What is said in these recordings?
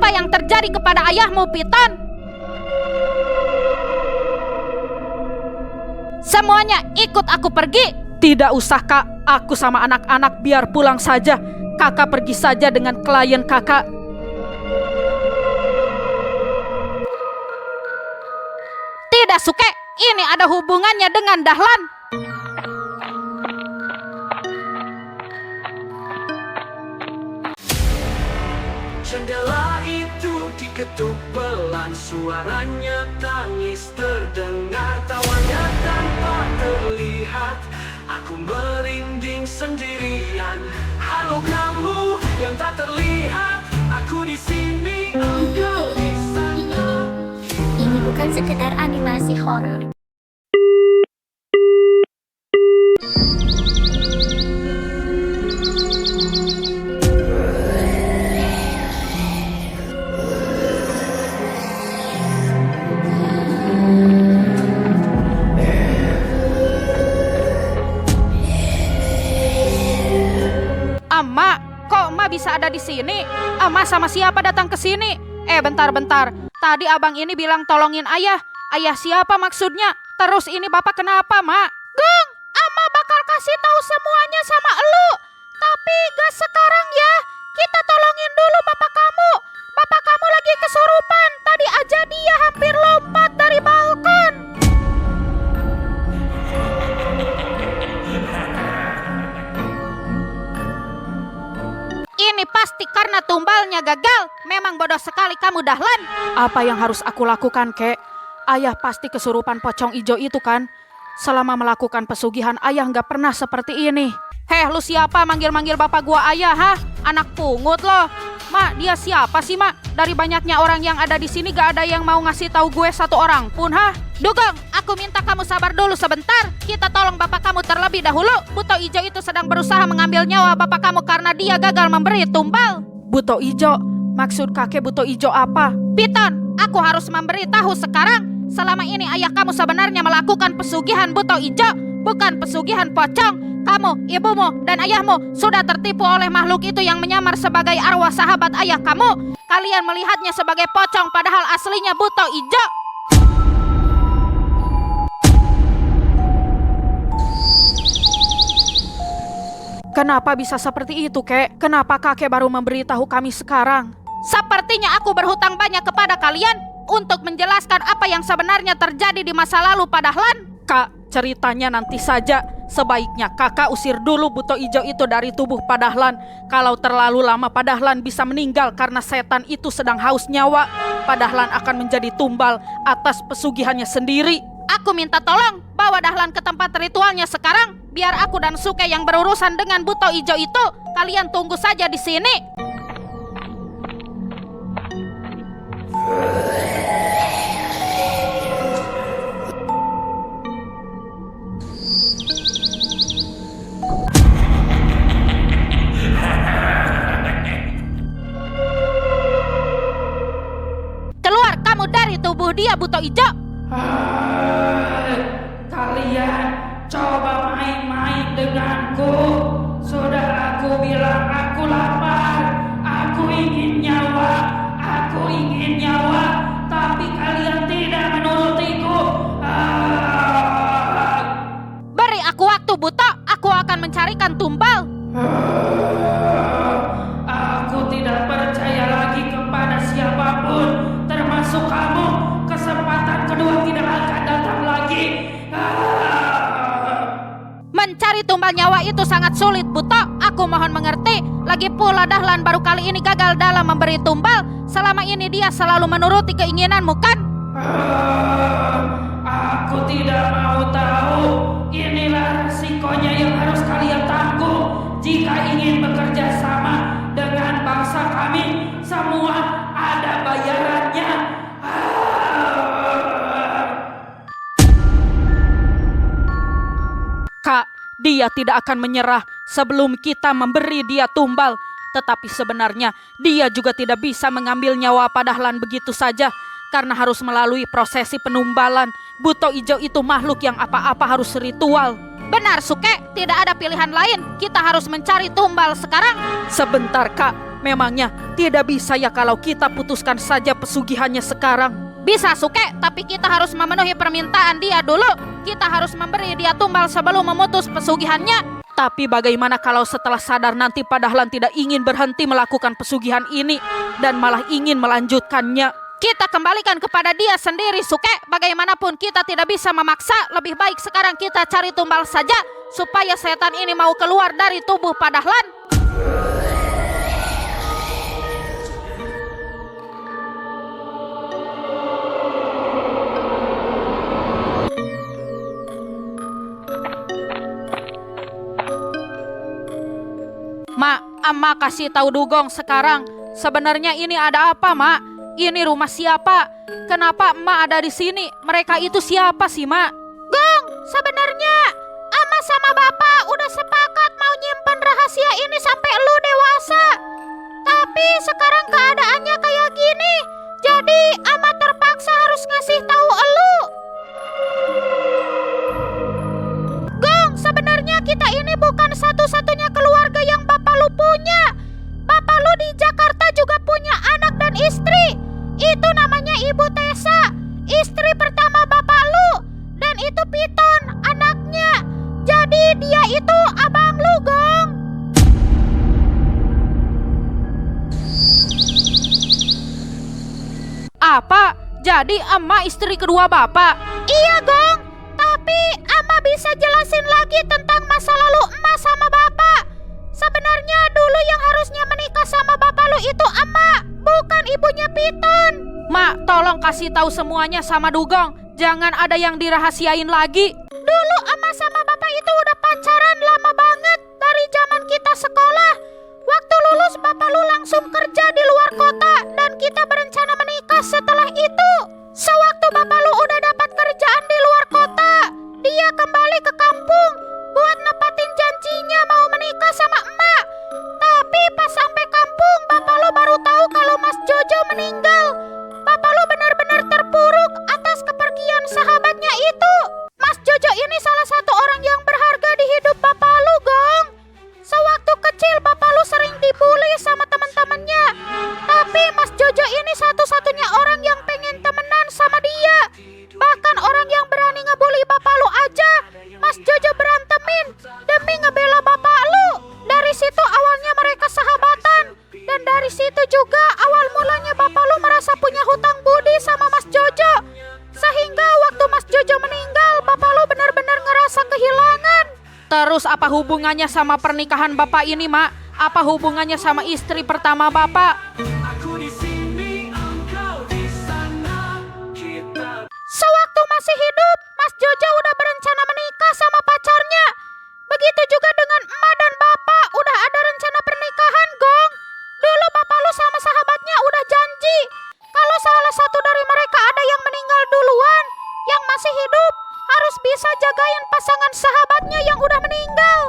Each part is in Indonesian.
apa yang terjadi kepada ayahmu, Piton? Semuanya ikut aku pergi. Tidak usah, Kak. Aku sama anak-anak biar pulang saja. Kakak pergi saja dengan klien kakak. Tidak, Suke. Ini ada hubungannya dengan Dahlan. Jendela itu diketuk pelan, suaranya tangis terdengar, tawanya tanpa terlihat. Aku merinding sendirian. Halo kamu yang tak terlihat, aku di sini, engkau di sana. Ini bukan sekedar animasi horor. Amma, kok Emak bisa ada di sini? Amma sama siapa datang ke sini? Bentar. Tadi abang ini bilang tolongin ayah. Ayah siapa maksudnya? Terus ini bapak kenapa, Mak? Geng, Amma bakal kasih tahu semuanya sama elu. Tapi gak sekarang ya. Kita tolongin dulu bapak kamu. Bapak kamu lagi kesurupan. Tadi aja dia hampir lompat dari balkon. Ini pasti karena tumbalnya gagal. Memang bodoh sekali kamu, Dahlan. Apa yang harus aku lakukan, Kek? Ayah pasti kesurupan pocong ijo itu kan? Selama melakukan pesugihan, ayah nggak pernah seperti ini. Heh, lu siapa manggil-manggil bapak gua ayah, ha? Anak pungut loh. Mak, dia siapa sih, Mak? Dari banyaknya orang yang ada di sini gak ada yang mau ngasih tahu gue satu orang pun, ha? Dugong, aku minta kamu sabar dulu sebentar. Kita tolong bapak kamu terlebih dahulu. Buto Ijo itu sedang berusaha mengambil nyawa bapak kamu karena dia gagal memberi tumbal. Buto ijo? Maksud kakek Buto ijo apa? Piton, aku harus memberi tahu sekarang. Selama ini ayah kamu sebenarnya melakukan pesugihan Buto Ijo, bukan pesugihan pocong. Kamu, ibumu, dan ayahmu sudah tertipu oleh makhluk itu yang menyamar sebagai arwah sahabat ayah kamu. Kalian melihatnya sebagai pocong padahal aslinya Buto Ijo. Kenapa bisa seperti itu, Kek? Kenapa kakek baru memberitahu kami sekarang? Sepertinya aku berhutang banyak kepada kalian untuk menjelaskan apa yang sebenarnya terjadi di masa lalu Pak Dahlan. Kak, ceritanya nanti saja. Sebaiknya kakak usir dulu Buto Ijo itu dari tubuh Pak Dahlan. Kalau terlalu lama Pak Dahlan bisa meninggal karena setan itu sedang haus nyawa. Pak Dahlan akan menjadi tumbal atas pesugihannya sendiri. Aku minta tolong bawa Dahlan ke tempat ritualnya sekarang. Biar aku dan Suke yang berurusan dengan Buto Ijo itu. Kalian tunggu saja di sini. Keluar kamu dari tubuh dia, Buto Ijo. Kalian coba main-main denganku. Sudah aku bilang aku lapar, aku ingin nyawa, tapi kalian tidak menurutiku. Beri aku waktu, Buto. Aku akan mencarikan tumbal. Aku tidak percaya lagi kepada siapapun, termasuk kamu. Kesempatan kedua tidak akan datang lagi. Mencari tumbal nyawa itu sangat sulit, Buto. Aku mohon mengerti. Lagi pula Dahlan baru kali ini gagal dalam memberi tumbal. Selama ini dia selalu menuruti keinginanmu, kan? Aku tidak mau tahu. Inilah resikonya yang harus kalian tanggung. Jika ingin bekerja sama dengan bangsa kami, semua ada bayarannya. Kak, dia tidak akan menyerah sebelum kita memberi dia tumbal. Tetapi sebenarnya dia juga tidak bisa mengambil nyawa Pak Dahlan begitu saja. Karena harus melalui prosesi penumbalan. Buto Ijo itu makhluk yang apa-apa harus ritual. Benar, Suke. Tidak ada pilihan lain. Kita harus mencari tumbal sekarang. Sebentar, Kak. Memangnya tidak bisa ya kalau kita putuskan saja pesugihannya sekarang? Bisa Suke, tapi kita harus memenuhi permintaan dia dulu. Kita harus memberi dia tumbal sebelum memutus pesugihannya. Tapi bagaimana kalau setelah sadar nanti Pak Dahlan tidak ingin berhenti melakukan pesugihan ini dan malah ingin melanjutkannya? Kita kembalikan kepada dia sendiri Suke. Bagaimanapun kita tidak bisa memaksa. Lebih baik sekarang kita cari tumbal saja supaya setan ini mau keluar dari tubuh Pak Dahlan. Mak, Amma kasih tahu Dugong sekarang. Sebenarnya ini ada apa, Mak? Ini rumah siapa? Kenapa Emak ada di sini? Mereka itu siapa sih, Mak? Gong, sebenarnya Ama sama Bapak udah sepakat mau nyimpen rahasia ini sampai lu dewasa. Tapi sekarang keadaannya kayak gini. Jadi Ama terpaksa harus ngasih tahu elu. Gong, sebenarnya kita ini bukan satu-satunya keluarga yang Bapak lu punya. Bapak lu di Jakarta juga punya anak dan istri. Itu namanya Ibu Tessa, istri pertama Bapak lu. Dan itu Piton, anaknya. Jadi dia itu abang lu, Gong. Apa? Jadi Emak istri kedua Bapak? Iya, Gong. Tapi Ama bisa jelasin lagi tentang masa lalu emak sama Bapak. Sebenarnya dulu yang harusnya menikah sama Bapak lu itu emak, bukan ibunya Piton. Mak, tolong kasih tahu semuanya sama Dugong. Jangan ada yang dirahasiain lagi. Dulu Ama sama Bapak itu udah pacaran lama banget dari zaman kita sekolah. Waktu lulus Bapak lu langsung kerja di luar kota dan kita berencana menikah setelah itu. Sewaktu Bapak lu udah dapat kerjaan di luar kota, dia kembali ke kampung buat nepatin janjinya mau menikah sama emak. Tapi pas sampai kampung Bapak lu baru tahu kalau Mas Jojo meninggal. Bapak lu benar-benar terpuruk atas kepergian sahabatnya itu. Mas Jojo ini salah satu orang yang berharga di hidup Bapak lu, Gong. Sewaktu kecil Bapak lu sering dibully sama teman-temannya. Tapi Mas Jojo ini satu-satunya orang yang pengen temenan sama dia. Bahkan orang yang berani ngebully Bapak lu aja Mas Jojo berantemin demi ngebela Bapak lu. Dari situ awalnya mereka sahabatan. Dan dari situ juga awal mulanya Bapak lu merasa punya hutang budi sama Mas Jojo. Sehingga waktu Mas Jojo meninggal Bapak lu benar-benar ngerasa kehilangan. Terus apa hubungannya sama pernikahan Bapak ini, Mak? Apa hubungannya sama istri pertama Bapak? Aku di sini, engkau di sana. Kita Sewaktu masih hidup, Mas Jojo udah berencana menikah sama pacarnya. Begitu juga dengan emak dan bapak udah ada rencana pernikahan, Gong. Dulu bapak lu sama sahabatnya udah janji kalau salah satu dari mereka ada yang meninggal duluan, yang masih hidup harus bisa jagain pasangan sahabatnya yang udah meninggal.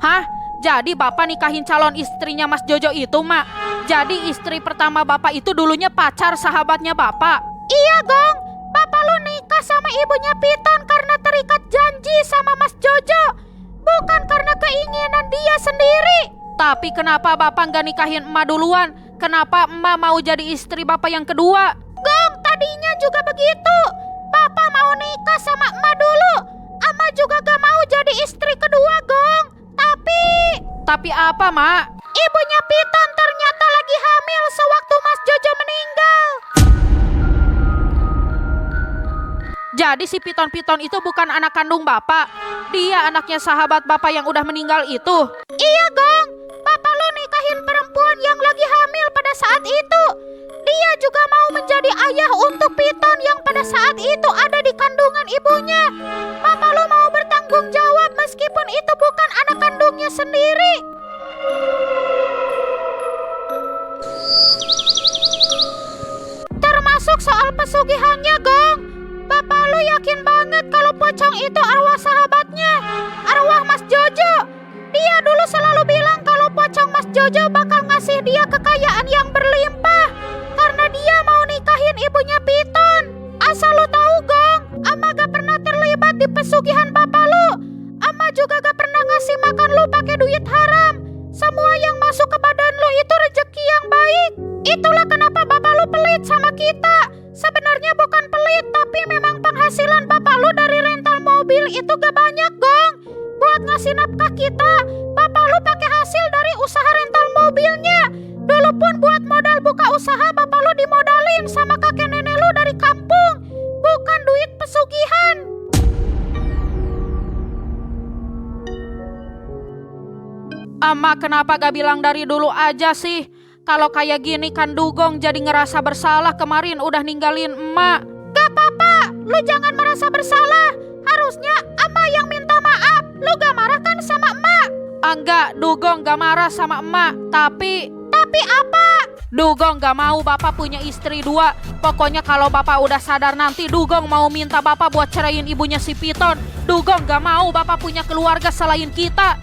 Hah? Jadi Bapak nikahin calon istrinya Mas Jojo itu, Mak? Jadi istri pertama Bapak itu dulunya pacar sahabatnya Bapak? Iya, Gong. Bapak lu nikah sama ibunya Piton karena terikat janji sama Mas Jojo, bukan karena keinginan dia sendiri. Tapi kenapa Bapak nggak nikahin emak duluan? Kenapa emak mau jadi istri Bapak yang kedua? Gong, tadinya juga begitu. Bapak mau nikah sama emak dulu. Ama juga gak mau jadi istri kedua, Gong. Tapi apa, Mak? Ibunya Piton ternyata lagi hamil sewaktu Mas Jojo meninggal. Jadi si Piton-Piton itu bukan anak kandung Bapak. Dia anaknya sahabat Bapak yang udah meninggal itu. Iya, Gong. Bapak lo nikahin perempuan yang lagi hamil pada saat itu. Dia juga mau menjadi ayah untuk Piton yang pada saat itu ada di kandungan ibunya. Bapak lo mau bertanggung jawab meskipun itu bukan anak kandungnya sendiri. Termasuk soal pesugihannya, Gong. Bapak lo yakin banget kalau pocong itu arwah sahabatnya, arwah Mas Jojo. Dia dulu selalu bilang kalau pocong Mas Jojo bakal ngasih dia kekayaan yang berlimpah karena dia mau nikahin ibunya Piton. Asal lu tahu, Gong, Ama gak pernah terlibat di pesugihan bapak lu. Ama juga gak pernah ngasih makan lu pakai duit haram. Semua yang masuk ke badan lu itu rezeki yang baik. itu gak banyak, Gong. Buat ngasih nafkah kita, bapak lu pakai hasil dari usaha rental mobilnya. Dulu pun buat modal buka usaha, bapak lu dimodalin sama kakek nenek lu dari kampung. Bukan duit pesugihan. Ama kenapa gak bilang dari dulu aja sih? Kalau kayak gini kan Dugong jadi ngerasa bersalah kemarin udah ninggalin emak. Gak apa-apa, lu jangan merasa bersalah. Harusnya emak yang minta maaf. Lu gak marah kan sama emak? Enggak, Dugong gak marah sama emak. Tapi apa? Dugong gak mau bapak punya istri 2. Pokoknya kalau bapak udah sadar nanti Dugong mau minta bapak buat ceraiin ibunya si Piton. Dugong gak mau bapak punya keluarga selain kita.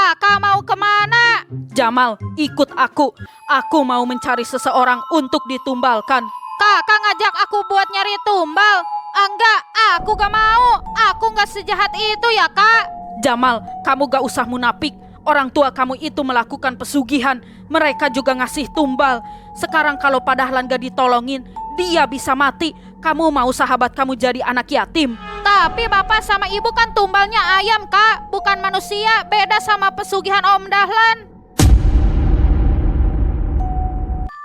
Kakak mau kemana? Jamal, ikut aku. Aku mau mencari seseorang untuk ditumbalkan. Kakak ngajak aku buat nyari tumbal. Enggak, aku gak mau. Aku gak sejahat itu ya, Kak. Jamal, kamu gak usah munafik. Orang tua kamu itu melakukan pesugihan. Mereka juga ngasih tumbal. Sekarang kalau Pak Dahlan gak ditolongin, dia bisa mati. Kamu mau sahabat kamu jadi anak yatim? Tapi bapak sama ibu kan tumbalnya ayam, Kak. Bukan manusia, beda sama pesugihan Om Dahlan.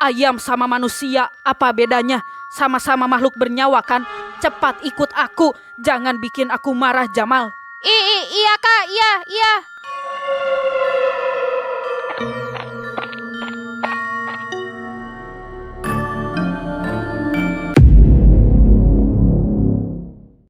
Ayam sama manusia, apa bedanya? Sama-sama makhluk bernyawa kan? Cepat ikut aku. Jangan bikin aku marah, Jamal. Iya, Kak, iya.